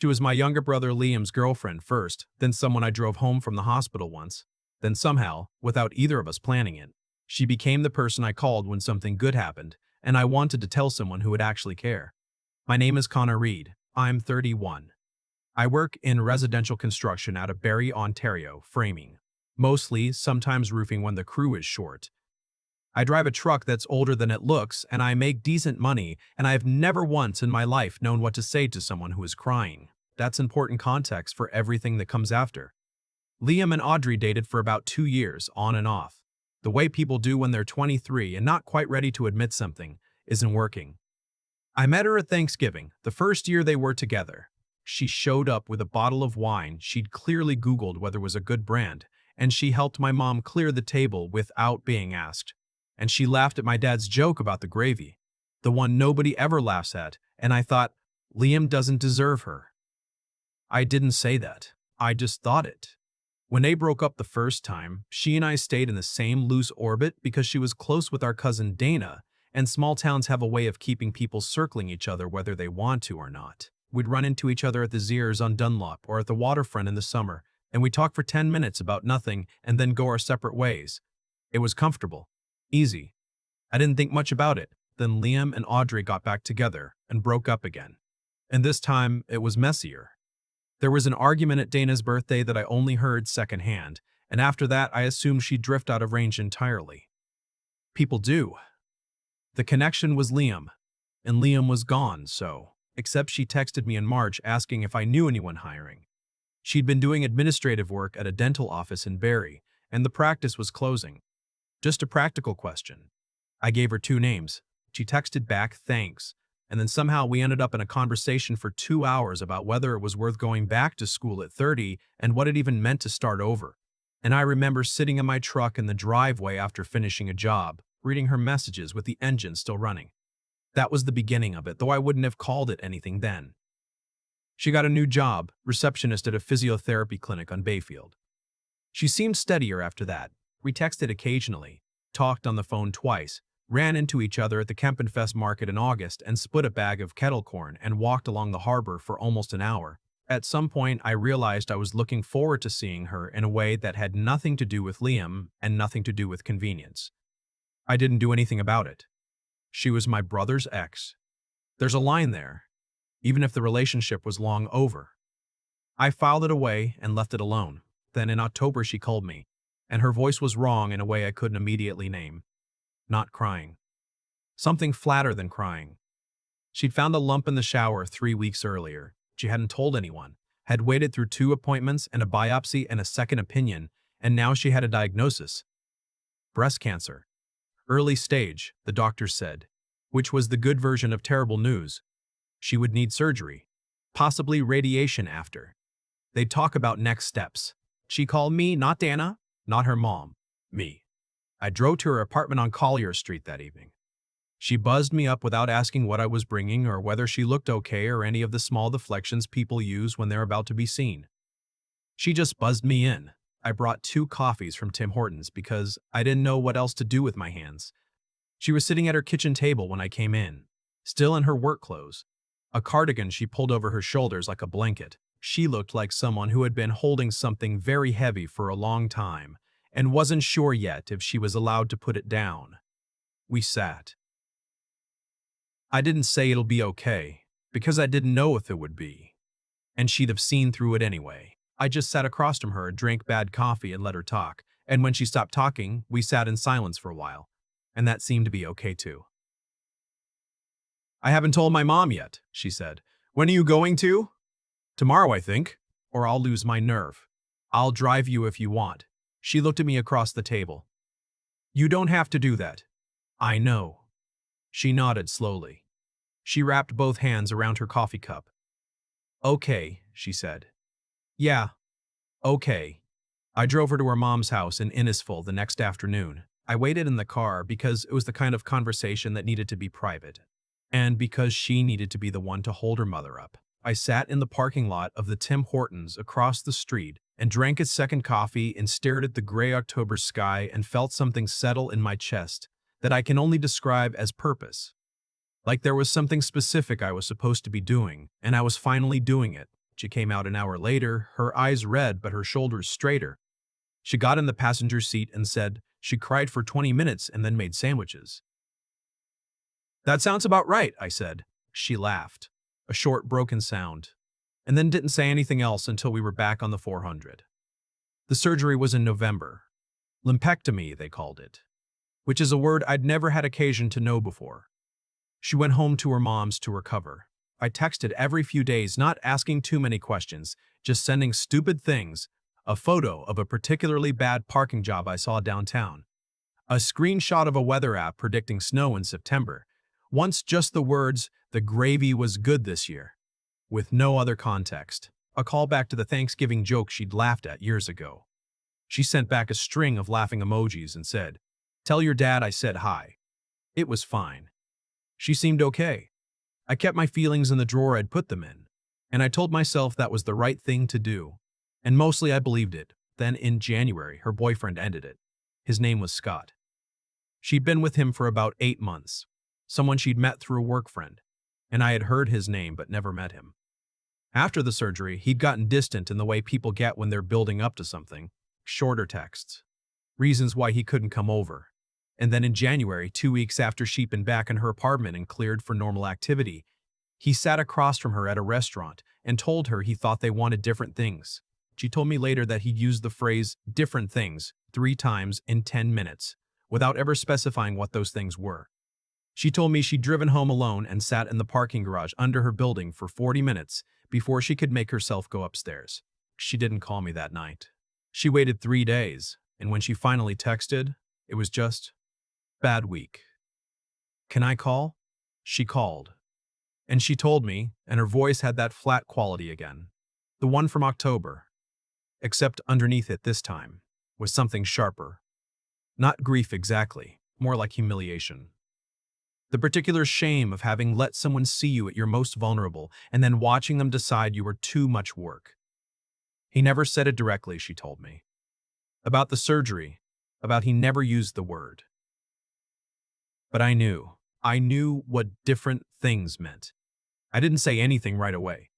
She was my younger brother Liam's girlfriend first, then someone I drove home from the hospital once. Then somehow, without either of us planning it, she became the person I called when something good happened, and I wanted to tell someone who would actually care. My name is Connor Reed. I'm 31. I work in residential construction out of Barrie, Ontario, framing. Mostly, sometimes roofing when the crew is short. I drive a truck that's older than it looks, and I make decent money, and I've never once in my life known what to say to someone who is crying. That's important context for everything that comes after. Liam and Audrey dated for about 2 years, on and off. The way people do when they're 23 and not quite ready to admit something isn't working. I met her at Thanksgiving, the first year they were together. She showed up with a bottle of wine she'd clearly Googled whether it was a good brand, and she helped my mom clear the table without being asked. And she laughed at my dad's joke about the gravy, the one nobody ever laughs at, and I thought, Liam doesn't deserve her. I didn't say that. I just thought it. When they broke up the first time, she and I stayed in the same loose orbit because she was close with our cousin Dana, and small towns have a way of keeping people circling each other whether they want to or not. We'd run into each other at the Zers on Dunlop or at the waterfront in the summer, and we'd talk for 10 minutes about nothing and then go our separate ways. It was comfortable. Easy. I didn't think much about it. Then Liam and Audrey got back together and broke up again. And this time, it was messier. There was an argument at Dana's birthday that I only heard secondhand, and after that I assumed she'd drift out of range entirely. People do. The connection was Liam, and Liam was gone, except she texted me in March asking if I knew anyone hiring. She'd been doing administrative work at a dental office in Barrie, and the practice was closing. Just a practical question. I gave her 2 names. She texted back, thanks, and then somehow we ended up in a conversation for 2 hours about whether it was worth going back to school at 30 and what it even meant to start over. And I remember sitting in my truck in the driveway after finishing a job, reading her messages with the engine still running. That was the beginning of it, though I wouldn't have called it anything then. She got a new job, receptionist at a physiotherapy clinic on Bayfield. She seemed steadier after that. We texted occasionally, talked on the phone twice, ran into each other at the Kempenfest market in August and split a bag of kettle corn and walked along the harbor for almost an hour. At some point, I realized I was looking forward to seeing her in a way that had nothing to do with Liam and nothing to do with convenience. I didn't do anything about it. She was my brother's ex. There's a line there, even if the relationship was long over. I filed it away and left it alone. Then in October she called me, and her voice was wrong in a way I couldn't immediately name. Not crying. Something flatter than crying. She'd found a lump in the shower 3 weeks earlier. She hadn't told anyone, had waited through 2 appointments and a biopsy and a second opinion, and now she had a diagnosis. Breast cancer. Early stage, the doctors said, which was the good version of terrible news. She would need surgery, possibly radiation after. They'd talk about next steps. She called me, not Dana, not her mom, me. I drove to her apartment on Collier Street that evening. She buzzed me up without asking what I was bringing or whether she looked okay or any of the small deflections people use when they're about to be seen. She just buzzed me in. I brought 2 coffees from Tim Hortons because I didn't know what else to do with my hands. She was sitting at her kitchen table when I came in, still in her work clothes. A cardigan she pulled over her shoulders like a blanket. She looked like someone who had been holding something very heavy for a long time and wasn't sure yet if she was allowed to put it down. We sat. I didn't say it'll be okay, because I didn't know if it would be. And she'd have seen through it anyway. I just sat across from her, drank bad coffee, and let her talk. And when she stopped talking, we sat in silence for a while. And that seemed to be okay too. I haven't told my mom yet, she said. When are you going to? Tomorrow, I think. Or I'll lose my nerve. I'll drive you if you want. She looked at me across the table. You don't have to do that. I know. She nodded slowly. She wrapped both hands around her coffee cup. Okay, she said. Yeah, okay. I drove her to her mom's house in Innisful the next afternoon. I waited in the car because it was the kind of conversation that needed to be private, and because she needed to be the one to hold her mother up. I sat in the parking lot of the Tim Hortons across the street and drank a second coffee and stared at the gray October sky and felt something settle in my chest that I can only describe as purpose. Like there was something specific I was supposed to be doing, and I was finally doing it, She came out an hour later, her eyes red but her shoulders straighter. She got in the passenger seat and said she cried for 20 minutes and then made sandwiches. That sounds about right, I said. She laughed, a short broken sound, and then didn't say anything else until we were back on the 400. The surgery was in November. Lumpectomy, they called it, which is a word I'd never had occasion to know before. She went home to her mom's to recover. I texted every few days, not asking too many questions, just sending stupid things, a photo of a particularly bad parking job I saw downtown, a screenshot of a weather app predicting snow in September, once just the words, "The gravy was good this year," with no other context, a callback to the Thanksgiving joke she'd laughed at years ago. She sent back a string of laughing emojis and said, "Tell your dad I said hi." It was fine. She seemed okay. I kept my feelings in the drawer I'd put them in, and I told myself that was the right thing to do. And mostly I believed it. Then in January, her boyfriend ended it. His name was Scott. She'd been with him for about 8 months, someone she'd met through a work friend, and I had heard his name but never met him. After the surgery, he'd gotten distant in the way people get when they're building up to something, shorter texts, reasons why he couldn't come over. And then in January, 2 weeks after she'd been back in her apartment and cleared for normal activity, he sat across from her at a restaurant and told her he thought they wanted different things. She told me later that he'd used the phrase "different things" 3 times in 10 minutes, without ever specifying what those things were. She told me she'd driven home alone and sat in the parking garage under her building for 40 minutes before she could make herself go upstairs. She didn't call me that night. She waited 3 days, and when she finally texted, it was just, "Bad week. Can I call?" She called. And she told me, and her voice had that flat quality again. The one from October. Except underneath it this time was something sharper. Not grief exactly, more like humiliation. The particular shame of having let someone see you at your most vulnerable and then watching them decide you were too much work. He never said it directly, she told me. About the surgery, about he never used the word. But I knew. I knew what different things meant. I didn't say anything right away.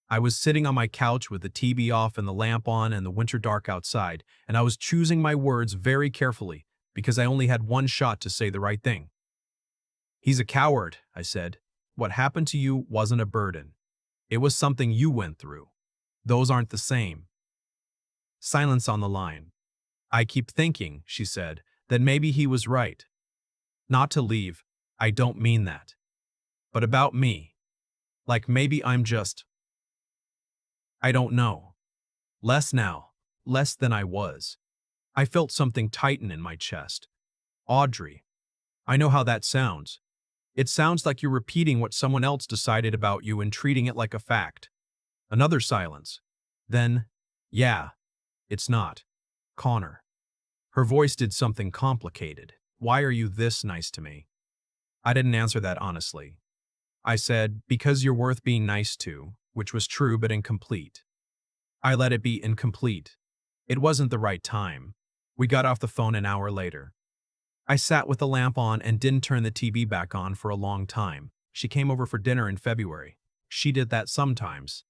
I was sitting on my couch with the TV off and the lamp on and the winter dark outside, and I was choosing my words very carefully because I only had one shot to say the right thing. "He's a coward," I said. "What happened to you wasn't a burden. It was something you went through. Those aren't the same." Silence on the line. "I keep thinking," she said, "that maybe he was right. Not to leave. I don't mean that. But about me. Like maybe I'm just, I don't know. Less now. Less than I was." I felt something tighten in my chest. "Audrey, I know how that sounds. It sounds like you're repeating what someone else decided about you and treating it like a fact." Another silence. Then, "Yeah, it's not. Connor." Her voice did something complicated. "Why are you this nice to me?" I didn't answer that honestly. I said, "Because you're worth being nice to," which was true but incomplete. I let it be incomplete. It wasn't the right time. We got off the phone an hour later. I sat with the lamp on and didn't turn the TV back on for a long time. She came over for dinner in February. She did that sometimes.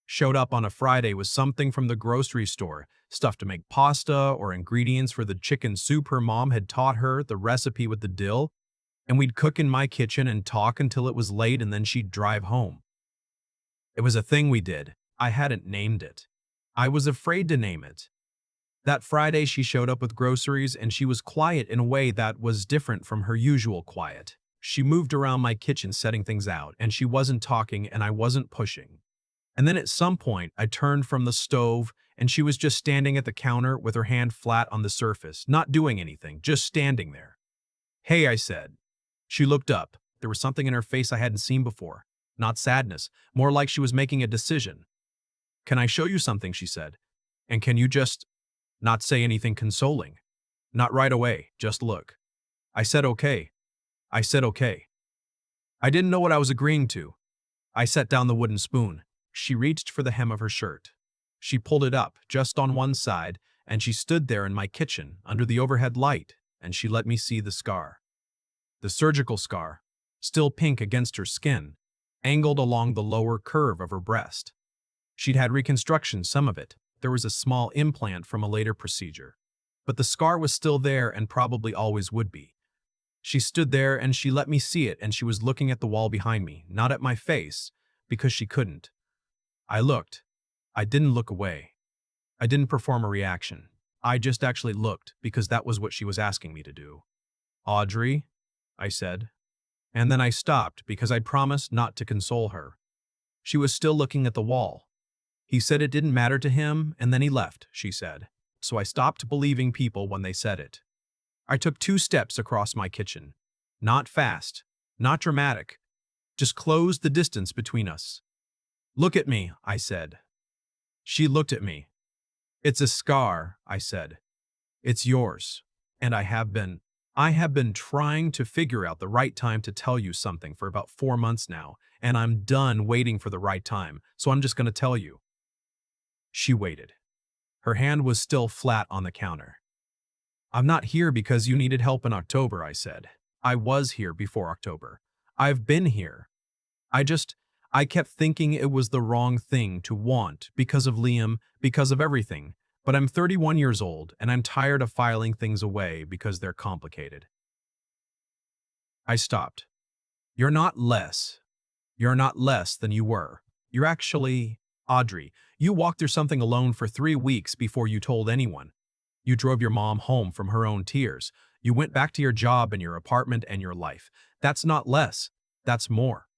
Showed up on a Friday with something from the grocery store, stuff to make pasta or ingredients for the chicken soup her mom had taught her, the recipe with the dill, and we'd cook in my kitchen and talk until it was late and then she'd drive home. It was a thing we did. I hadn't named it. I was afraid to name it. That Friday she showed up with groceries and she was quiet in a way that was different from her usual quiet. She moved around my kitchen setting things out and she wasn't talking and I wasn't pushing. And then at some point I turned from the stove and she was just standing at the counter with her hand flat on the surface, not doing anything, just standing there. "Hey," I said. She looked up. There was something in her face I hadn't seen before. Not sadness, more like she was making a decision. "Can I show you something?" she said. "And can you just not say anything consoling? Not right away, just look." I said okay. I said okay. I didn't know what I was agreeing to. I set down the wooden spoon. She reached for the hem of her shirt. She pulled it up, just on one side, and she stood there in my kitchen, under the overhead light, and she let me see the scar. The surgical scar, still pink against her skin, angled along the lower curve of her breast. She'd had reconstruction, some of it. There was a small implant from a later procedure. But the scar was still there and probably always would be. She stood there and she let me see it, and she was looking at the wall behind me, not at my face, because she couldn't. I looked. I didn't look away. I didn't perform a reaction. I just actually looked because that was what she was asking me to do. "Audrey," I said. And then I stopped because I'd promised not to console her. She was still looking at the wall. "He said it didn't matter to him, and then he left," she said. So I stopped believing people when they said it. I took 2 steps across my kitchen. Not fast, not dramatic, just closed the distance between us. "Look at me," I said. She looked at me. "It's a scar," I said. "It's yours. And I have been trying to figure out the right time to tell you something for about 4 months now, and I'm done waiting for the right time, so I'm just going to tell you." She waited. Her hand was still flat on the counter. "I'm not here because you needed help in October," I said. "I was here before October. I've been here. I just, I kept thinking it was the wrong thing to want because of Liam, because of everything. But I'm 31 years old, and I'm tired of filing things away because they're complicated." I stopped. "You're not less. You're not less than you were. You're actually, Audrey, you walked through something alone for 3 weeks before you told anyone. You drove your mom home from her own tears. You went back to your job and your apartment and your life. That's not less. That's more."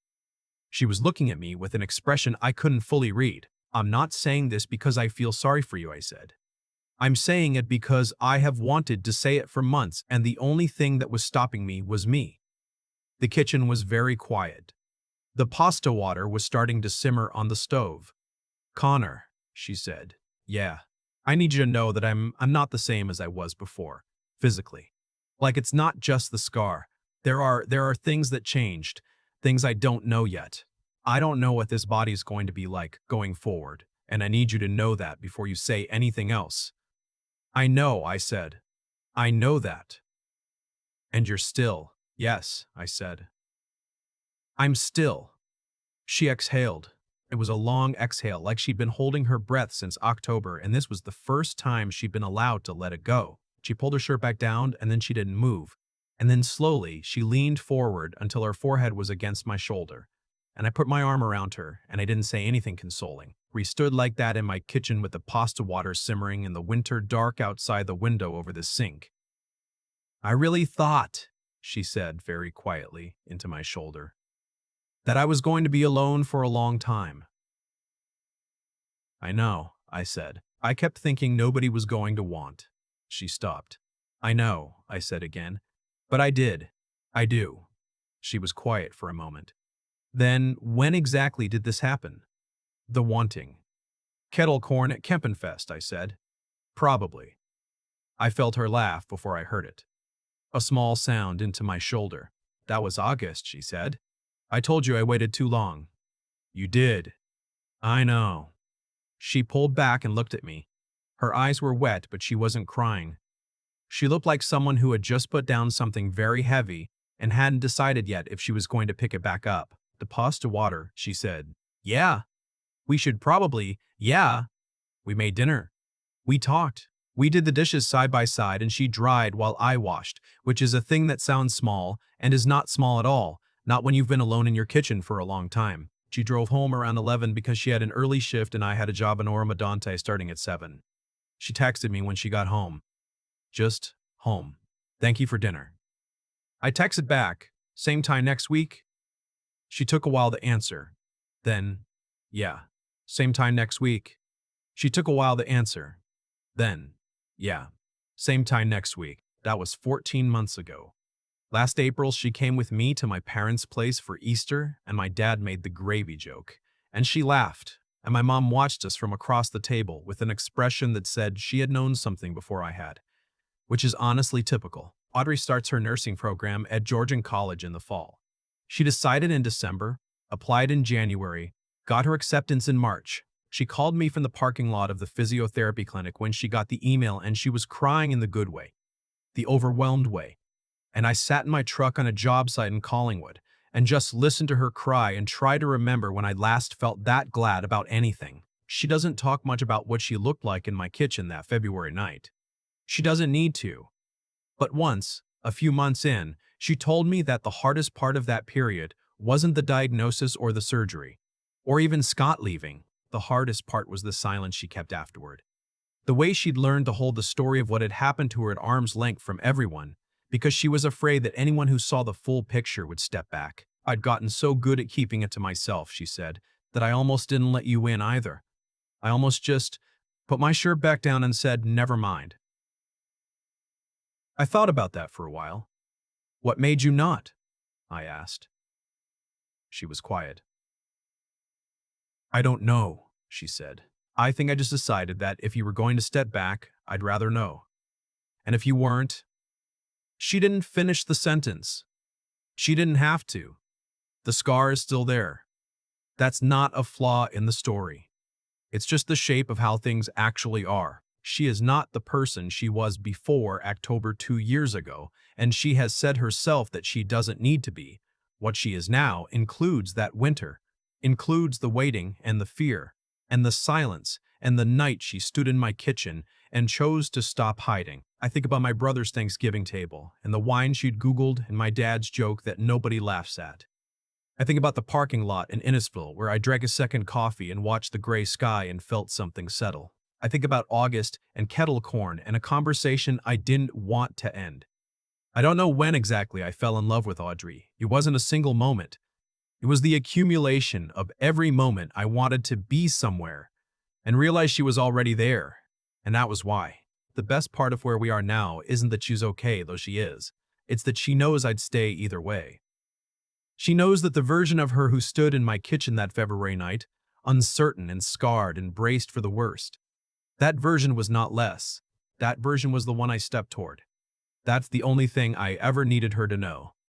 She was looking at me with an expression I couldn't fully read. "I'm not saying this because I feel sorry for you," I said. "I'm saying it because I have wanted to say it for months, and the only thing that was stopping me was me." The kitchen was very quiet. The pasta water was starting to simmer on the stove. "Connor," she said. "Yeah. I need you to know that I'm not the same as I was before, physically. Like, it's not just the scar. There are things that changed, things I don't know yet. I don't know what this body's going to be like going forward, and I need you to know that before you say anything else." "I know," I said. "I know that." "And you're still." "Yes," I said. "I'm still." She exhaled. It was a long exhale, like she'd been holding her breath since October, and this was the first time she'd been allowed to let it go. She pulled her shirt back down, and then she didn't move. And then slowly, she leaned forward until her forehead was against my shoulder. And I put my arm around her, and I didn't say anything consoling. We stood like that in my kitchen with the pasta water simmering and the winter dark outside the window over the sink. "I really thought," she said very quietly into my shoulder, "that I was going to be alone for a long time." "I know," I said. "I kept thinking nobody was going to want." She stopped. "I know," I said again. "But I did. I do." She was quiet for a moment. "Then when exactly did this happen?" "The wanting." "Kettle corn at Kempenfest," I said. "Probably." I felt her laugh before I heard it. A small sound into my shoulder. "That was August," she said. "I told you I waited too long." "You did." "I know." She pulled back and looked at me. Her eyes were wet, but she wasn't crying. She looked like someone who had just put down something very heavy and hadn't decided yet if she was going to pick it back up. "The pasta water," she said. "Yeah. We should probably, yeah." We made dinner. We talked. We did the dishes side by side, and she dried while I washed, which is a thing that sounds small and is not small at all, not when you've been alone in your kitchen for a long time. She drove home around 11 because she had an early shift and I had a job in Oromodonte starting at 7. She texted me when she got home. Just home. "Thank you for dinner." I texted back, "Same time next week?" She took a while to answer. Then, "Yeah, same time next week." She took a while to answer. Then, "Yeah, same time next week." That was 14 months ago. Last April, she came with me to my parents' place for Easter, and my dad made the gravy joke. And she laughed, and my mom watched us from across the table with an expression that said she had known something before I had, which is honestly typical. Audrey starts her nursing program at Georgian College in the fall. She decided in December, applied in January, got her acceptance in March. She called me from the parking lot of the physiotherapy clinic when she got the email, and she was crying in the good way, the overwhelmed way. And I sat in my truck on a job site in Collingwood and just listened to her cry and try to remember when I last felt that glad about anything. She doesn't talk much about what she looked like in my kitchen that February night. She doesn't need to. But once, a few months in, she told me that the hardest part of that period wasn't the diagnosis or the surgery, or even Scott leaving. The hardest part was the silence she kept afterward. The way she'd learned to hold the story of what had happened to her at arm's length from everyone, because she was afraid that anyone who saw the full picture would step back. I'd gotten so good at keeping it to myself, she said, that I almost didn't let you in either. I almost just put my shirt back down and said, never mind. I thought about that for a while. What made you not? I asked. She was quiet. I don't know, she said. I think I just decided that if you were going to step back, I'd rather know. And if you weren't, she didn't finish the sentence. She didn't have to. The scar is still there. That's not a flaw in the story. It's just the shape of how things actually are. She is not the person she was before October 2 years ago, and she has said herself that she doesn't need to be. What she is now includes that winter, includes the waiting and the fear, and the silence, and the night she stood in my kitchen and chose to stop hiding. I think about my brother's Thanksgiving table, and the wine she'd Googled, and my dad's joke that nobody laughs at. I think about the parking lot in Innisfil where I drank a second coffee and watched the gray sky and felt something settle. I think about August and kettle corn and a conversation I didn't want to end. I don't know when exactly I fell in love with Audrey. It wasn't a single moment. It was the accumulation of every moment I wanted to be somewhere and realized she was already there. And that was why. The best part of where we are now isn't that she's okay, though she is. It's that she knows I'd stay either way. She knows that the version of her who stood in my kitchen that February night, uncertain and scarred and braced for the worst, that version was not less. That version was the one I stepped toward. That's the only thing I ever needed her to know.